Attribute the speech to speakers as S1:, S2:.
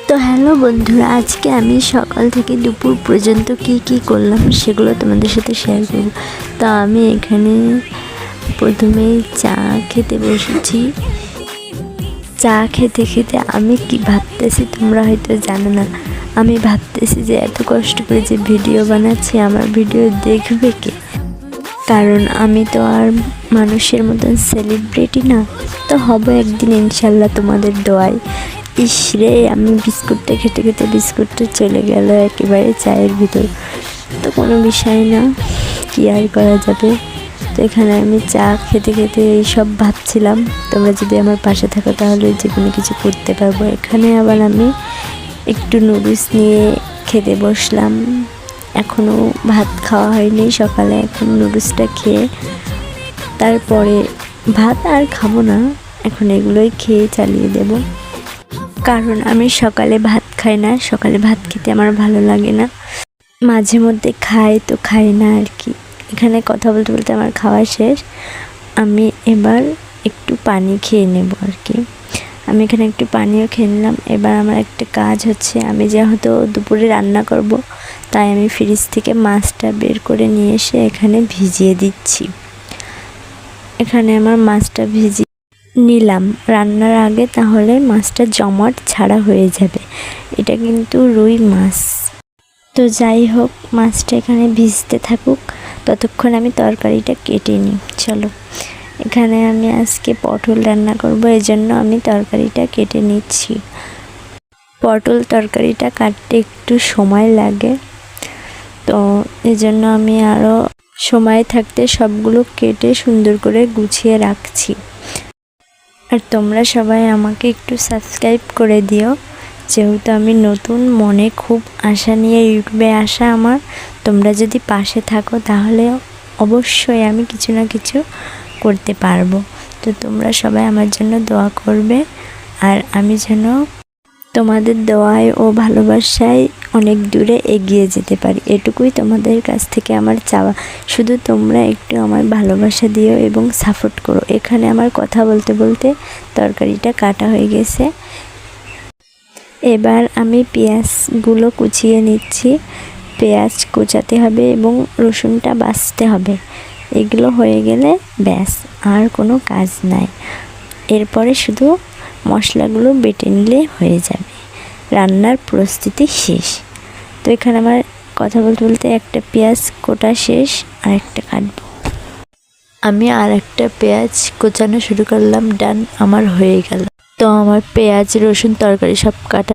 S1: তো হ্যালো বন্ধুরা, আজকে আমি সকাল থেকে দুপুর পর্যন্ত কি করলাম সেগুলো তোমাদের সাথে শেয়ার করব। তো আমি এখানে প্রথমে চা খেতে বসেছি। চা খেতে খেতে আমি কি ভাবতেছি তোমরা হয়তো জানো না। আমি ভাবতেছি যে এত কষ্ট করে যে ভিডিও বানাচ্ছি, আমার ভিডিও দেখবে কে? কারণ আমি তো আর মানুষের মতন সেলিব্রিটি না, তো হব একদিন ইনশাল্লাহ তোমাদের দোয়ায়। ইস রে, আমি বিস্কুটটা খেতে খেতে বিস্কুটটা চলে গেল একেবারে চায়ের ভিতর। তো কোনো বিষয় না, কি আর করা যাবে। তো এখানে আমি চা খেতে খেতে এইসব ভাবছিলাম, তোমরা যদি আমার পাশে থাকো তাহলে যে কোনো কিছু করতে পারবো। এখানে আবার আমি একটু নুডলস নিয়ে খেতে বসলাম। এখনও ভাত খাওয়া হয়নি সকালে, এখন নুডলসটা খেয়ে তারপরে ভাত আর খাবো না, এখন এগুলোই খেয়ে চালিয়ে দেব। কারণ আমি সকালে ভাত খাই না, সকালে ভাত খেতে আমার ভালো লাগে না। মাঝে মধ্যে খাই তো খাই না আর কি। এখানে কথা বলতে বলতে আমার খাওয়া শেষ। আমি এবার একটু পানি খেয়ে নেব আর কি। আমি এখানে একটু পানিও খেয়ে নিলাম। এবার আমার একটা কাজ হচ্ছে, আমি যেহেতু দুপুরে রান্না করব, তাই আমি ফ্রিজ থেকে মাছটা বের করে নিয়ে এসে এখানে ভিজিয়ে দিচ্ছি। এখানে আমার মাছটা ভিজিয়ে নিলাম রান্নার আগে, তাহলে মাছটা জমাট ছাড়া হয়ে যাবে। এটা কিন্তু রুই মাছ। তো যাই হোক, মাছটা এখানে ভিজতে থাকুক, ততক্ষণ আমি তরকারিটা কেটে নিই। চলো, এখানে আমি আজকে পটল রান্না করব, এজন্য আমি তরকারিটা কেটে নিচ্ছি। পটল তরকারিটা কাটতে একটু সময় লাগে, তো এজন্য আমি আরও সময় থাকতে সবগুলো কেটে সুন্দর করে গুছিয়ে রাখছি। আর তোমরা সবাই আমাকে একটু সাবস্ক্রাইব করে দিও, যেহেতু আমি নতুন, মনে খুব আশা নিয়ে ইউটিউবে আসা আমার। তোমরা যদি পাশে থাকো তাহলে অবশ্যই আমি কিছু না কিছু করতে পারবো। তো তোমরা সবাই আমার জন্য দোয়া করবে, আর আমি যেন তোমাদের দোয়ায় ও ভালোবাসায় অনেক দূরে এগিয়ে যেতে পারি, এটুকুই তোমাদের কাছ থেকে আমার চাওয়া। শুধু তোমরা একটু আমার ভালোবাসা দিও এবং সাপোর্ট করো। এখানে আমার কথা বলতে বলতে তরকারিটা কাটা হয়ে গেছে। এবার আমি পেঁয়াজগুলো কুচিয়ে নিচ্ছি। পেঁয়াজ কুচাতে হবে এবং রসুনটা বাছতে হবে। এগুলো হয়ে গেলে ব্যাস, আর কোনো কাজ নাই। এরপরে শুধু মশলাগুলো বেটে নিলে হয়ে যাবে, রান্নার প্রস্তুতি শেষ। তো এখানে আমার কথা বলতে বলতে একটা পেঁয়াজ কোটা শেষ, আর একটা কাটবো। আমি আর একটা পেঁয়াজ কোচানো শুরু করলাম, ডান, আমার হয়ে গেল। তো আমার পেঁয়াজ রসুন তরকারি সব কাটা